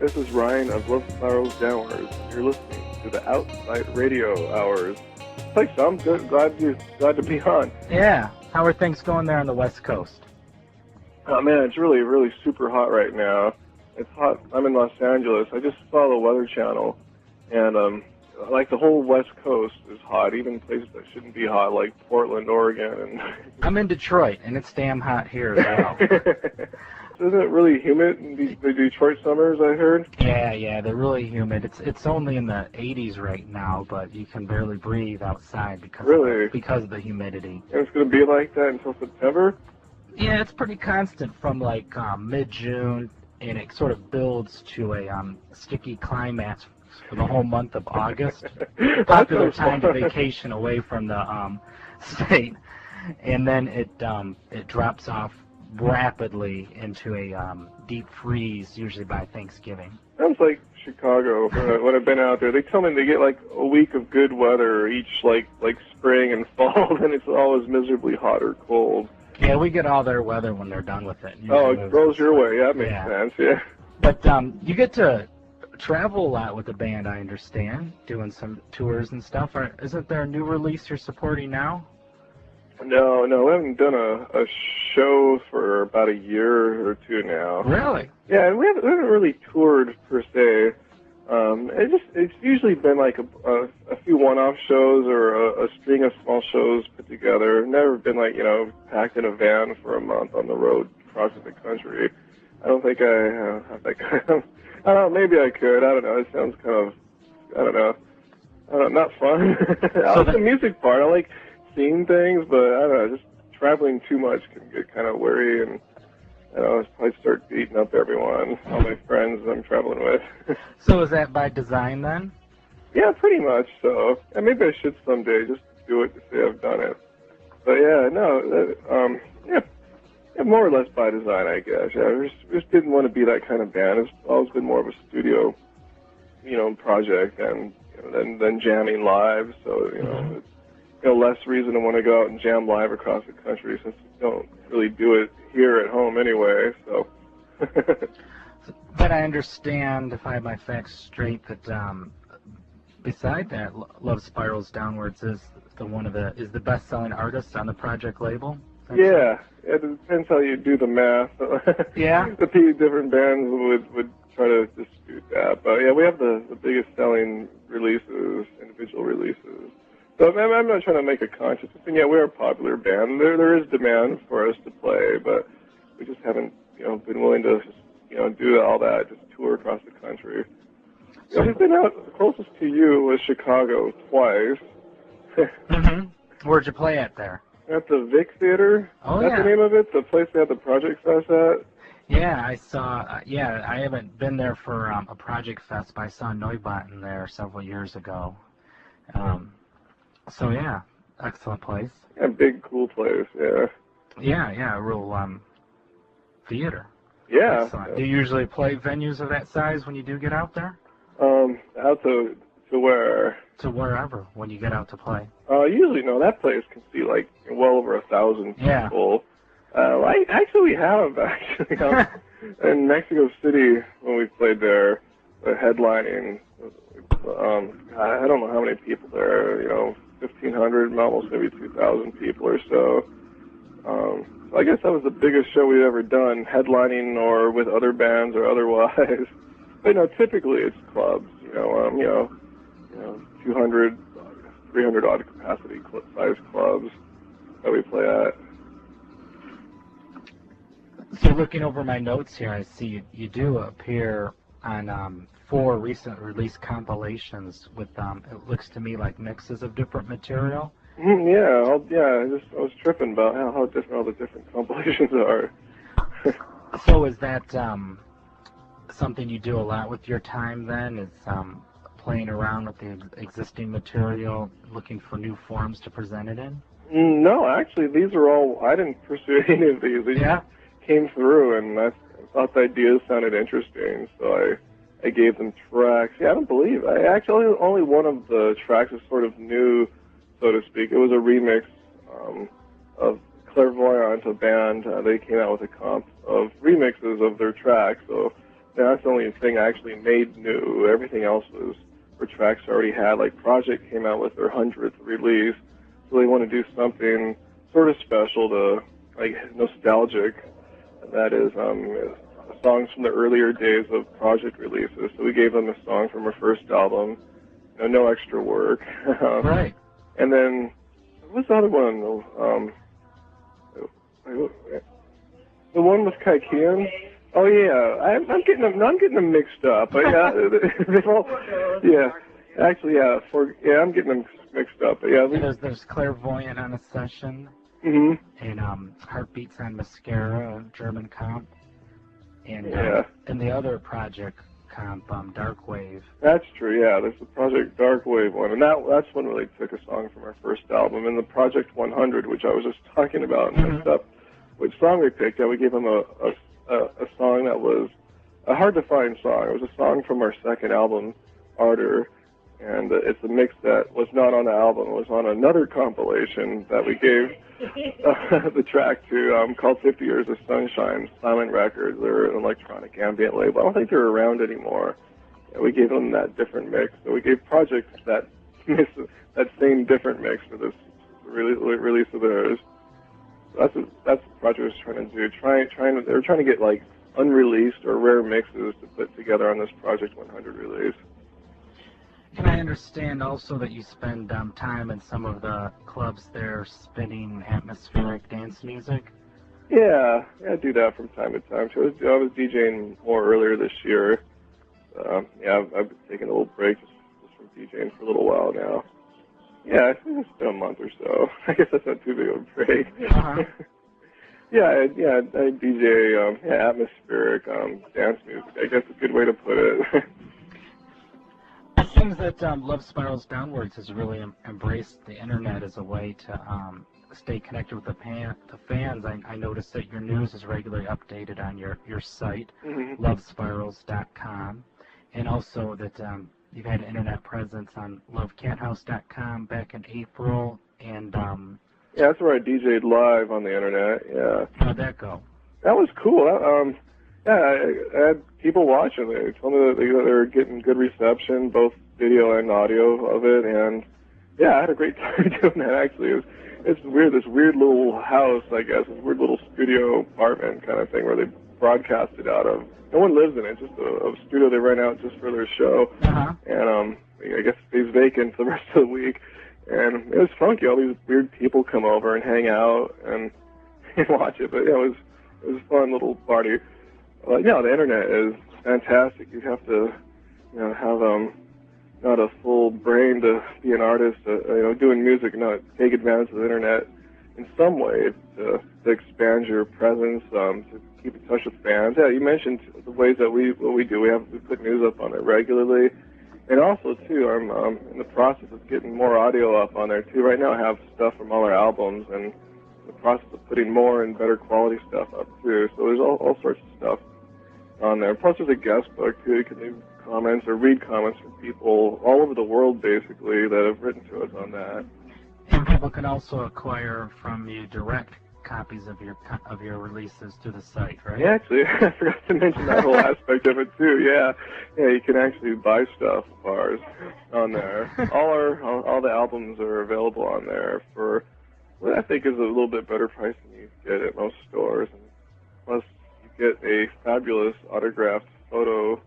This is Ryan of Love Spirals Downwards. You're listening to the Outsight Radio Hours. Thanks, Tom. Good. Glad to be on. Yeah. How are things going there on the West Coast? Oh man, it's really, really super hot right now. It's hot. I'm in Los Angeles. I just saw the Weather Channel, and like the whole West Coast is hot. Even places that shouldn't be hot, like Portland, Oregon. And I'm in Detroit, and it's damn hot here as well. Isn't it really humid in the Detroit summers, I heard? Yeah, they're really humid. It's only in the 80s right now, but you can barely breathe outside because of the humidity. And it's going to be like that until September? Yeah, it's pretty constant from like mid-June, and it sort of builds to a sticky climax for the whole month of August. Popular time to vacation away from the state, and then it drops off rapidly into a deep freeze, usually by Thanksgiving. Sounds like Chicago when I've been out there. They tell me they get like a week of good weather each like spring and fall, and it's always miserably hot or cold. Yeah, we get all their weather when they're done with it. Oh, it goes your way. Yeah, that makes sense, yeah. But you get to travel a lot with the band, I understand, doing some tours and stuff. Isn't there a new release you're supporting now? No, we haven't done a show for about a year or two now. Really? Yeah, and we haven't really toured per se. It's usually been like a few one-off shows or a string of small shows put together. Never been like, packed in a van for a month on the road crossing the country. I don't think I have that kind of, I don't know, maybe I could. I don't know. It sounds kind of, I don't know, not fun. I like the music part. I like seeing things, but I don't know, just traveling too much can get kind of weary, and I'll probably start beating up everyone, all my friends I'm traveling with. So is that by design then? Yeah, pretty much so. And maybe I should someday just do it to say I've done it. But yeah, no, more or less by design, I guess. Yeah, I just didn't want to be that kind of band. It's always been more of a studio, project than jamming live. So it's less reason to want to go out and jam live across the country since we don't really do it here at home anyway. So. But I understand, if I have my facts straight, that beside that, Love Spirals Downwards is the best-selling artist on the project label. Yeah, it depends how you do the math. Yeah. The different bands would try to dispute that, but yeah, we have the biggest selling releases, individual releases. So I'm not trying to make a conscious thing. Yeah, we're a popular band. There is demand for us to play, but we just haven't, been willing to, do all that, just tour across the country. We've been out, the closest to you was Chicago twice. Mm-hmm. Where'd you play at there? At the Vic Theater. Oh, That's yeah. the name of it? The place they had the Project Fest at? Yeah, I saw, I haven't been there for a Project Fest, but I saw Neubauten there several years ago. So yeah, excellent place. Yeah, big, cool place, yeah. Yeah, a real theater. Yeah. Excellent. Do you usually play venues of that size when you do get out there? Out to where? To wherever, when you get out to play. Usually, no, that place can see like well over 1,000 people. We have in Mexico City when we played there, headlining, I don't know how many people there, 1,500, almost maybe 2,000 people or so. I guess that was the biggest show we'd ever done, headlining or with other bands or otherwise. But typically it's clubs, 200, 300 odd capacity size clubs that we play at. So looking over my notes here, I see you do appear on 4 recent release compilations with, it looks to me like mixes of different material. I was tripping about how different all the different compilations are. So is that something you do a lot with your time then, is playing around with the existing material, looking for new forms to present it in? No, actually, these are all, I didn't pursue any of these. They just came through, and I thought the ideas sounded interesting, so I gave them tracks. Yeah, I don't believe. Only one of the tracks is sort of new, so to speak. It was a remix of Clairvoyant, a band. They came out with a comp of remixes of their tracks, so that's the only thing I actually made new. Everything else were tracks I already had. Like Project came out with their 100th release, so they want to do something sort of special to, like, nostalgic. And that is songs from the earlier days of Project releases. So we gave them a song from our first album, no extra work. Right. And then what's the other one? The one with Kaikian. Oh yeah, I'm getting them mixed up. But yeah, they've all, yeah. Actually, yeah. I'm getting them mixed up. But yeah. There's Clairvoyant on a session. Mm-hmm. And Heartbeats on Mascara, German comp. And and the other Project comp, Darkwave. That's true. Yeah, there's the Project Darkwave one, and that's one where they took a song from our first album. And the Project 100, which I was just talking about, and messed up. Which song we picked? Yeah, we gave them a song that was a hard to find song. It was a song from our second album, Ardor, and it's a mix that was not on the album. It was on another compilation that we gave the track to, called 50 Years of Sunshine, Silent Records. They're an electronic ambient label. I don't think they're around anymore. And we gave them that different mix. So we gave Project that same different mix for this release of theirs. That's what Project was trying to do. They were trying to get like unreleased or rare mixes to put together on this Project 100 release. And I understand also that you spend time in some of the clubs there spinning atmospheric dance music. Yeah, I do that from time to time. So I was DJing more earlier this year. Yeah, I've been taking a little break just from DJing for a little while now. Yeah, I think it's been a month or so. I guess that's not too big of a break. Uh-huh. I DJ atmospheric dance music. I guess a good way to put it. It seems that Love Spirals Downwards has really embraced the internet as a way to stay connected with the fans. I noticed that your news is regularly updated on your site, lovespirals.com, and also that you've had an internet presence on lovecathouse.com back in April, and yeah, that's where I DJ'd live on the internet. Yeah. How'd that go? That was cool. Yeah, I had people watching. They told me that they were getting good reception, both video and audio of it, and yeah, I had a great time doing that. Actually, it's weird. This weird little house, I guess, this weird little studio apartment kind of thing where they broadcast it out of. No one lives in it. Just a studio they rent out just for their show. Uh-huh. And I guess it stays vacant for the rest of the week. And it was funky. All these weird people come over and hang out and watch it. But yeah, it was a fun little party. Yeah, the internet is fantastic. You have to, have not a full brain to be an artist. Doing music and not take advantage of the internet in some way to expand your presence, to keep in touch with fans. Yeah, you mentioned the ways that we do. We put news up on it regularly, and also too, I'm in the process of getting more audio up on there too. Right now, I have stuff from all our albums, and in the process of putting more and better quality stuff up too. So there's all sorts of stuff on there. Plus, there's a guest book too. You can leave comments or read comments from people all over the world, basically, that have written to us on that. And people can also acquire from you direct copies of your releases through the site, right? Yeah, actually, I forgot to mention that whole aspect of it too. Yeah, you can actually buy stuff of ours on there. All the albums are available on there for what I think is a little bit better price than you get at most stores. And plus, you get a fabulous autographed photo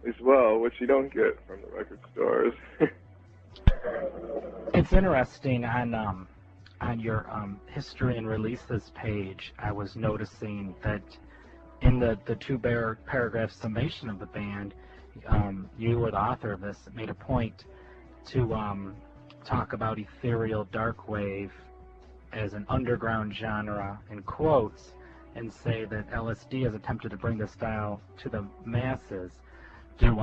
as well, which you don't get from the record stores. It's interesting on your history and releases page. I was noticing that in the two-paragraph summation of the band, you were the author of this, made a point to talk about ethereal darkwave as an underground genre in quotes, and say that LSD has attempted to bring the style to the masses. Do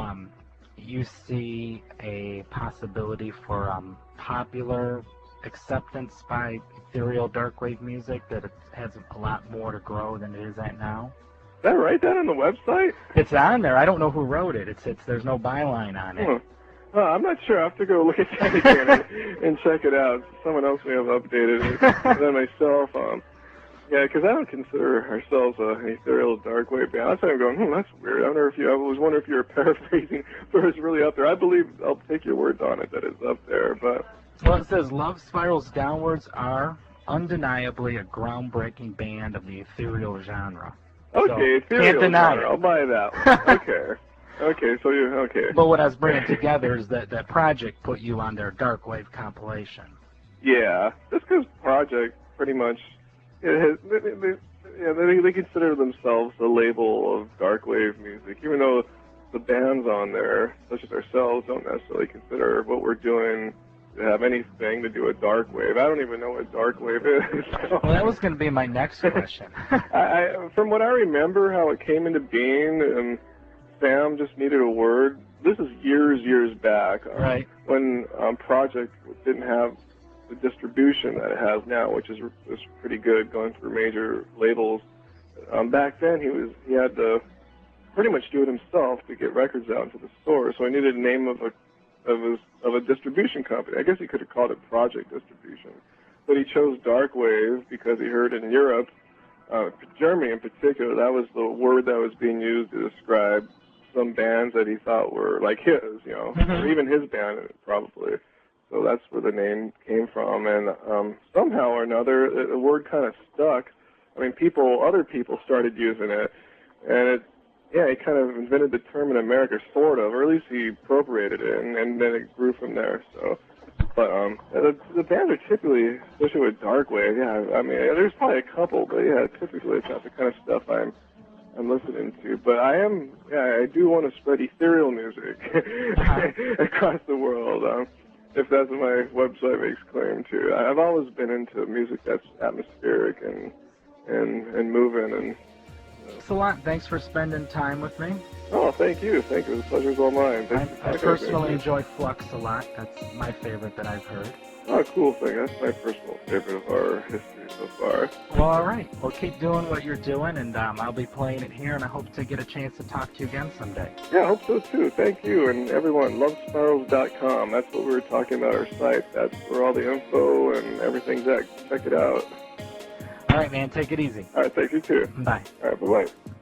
you see a possibility for popular acceptance by ethereal darkwave music, that it has a lot more to grow than it is at now? Is that right? That on the website? It's on there. I don't know who wrote it. There's no byline on it. I'm not sure. I have to go look at that again and check it out. Someone else may have updated it than myself. Yeah, because I don't consider ourselves an ethereal dark wave band. That's why I'm going, that's weird. I was wondering if you were paraphrasing, but it's really up there. I believe, I'll take your words on it, that it's up there, but... Well, it says, Love Spirals Downwards are undeniably a groundbreaking band of the ethereal genre. Okay, so, ethereal can't deny genre. it. I'll buy that one. Okay. Okay, so you, okay. But what I was bringing together is that project put you on their dark wave compilation. Yeah, just because Project pretty much, they consider themselves a label of dark wave music, even though the bands on there, such as ourselves, don't necessarily consider what we're doing to have anything to do with dark wave. I don't even know what dark wave is. So. Well, that was going to be my next question. From what I remember, how it came into being, Sam just needed a word. This is years back, right? When Project didn't have the distribution that it has now, which is pretty good, going through major labels. Back then, he had to pretty much do it himself to get records out into the store. So he needed a name of a distribution company. I guess he could have called it Project Distribution, but he chose Dark Wave because he heard in Europe, Germany in particular, that was the word that was being used to describe some bands that he thought were like his, or even his band probably. So that's where the name came from, and somehow or another, the word kind of stuck. I mean, other people started using it, and he kind of invented the term in America, sort of, or at least he appropriated it, and then it grew from there. So, but the bands are typically, especially with dark wave, I mean, there's probably a couple, but typically it's not the kind of stuff I'm listening to. But I do want to spread ethereal music across the world. If that's what my website makes claim to. I've always been into music that's atmospheric and moving. And Thanks a lot. Thanks for spending time with me. Oh, thank you. Thank you. The pleasure's all mine. I personally enjoy Flux a lot. That's my favorite that I've heard. Oh, cool thing. That's my personal favorite of our history so far. Well, all right. Well, keep doing what you're doing, and I'll be playing it here, and I hope to get a chance to talk to you again someday. Yeah, I hope so, too. Thank you. And everyone, lovespirals.com. That's what we were talking about, our site. That's where all the info and everything's at. Check it out. All right, man. Take it easy. All right. Thank you, too. Bye. All right. Bye-bye.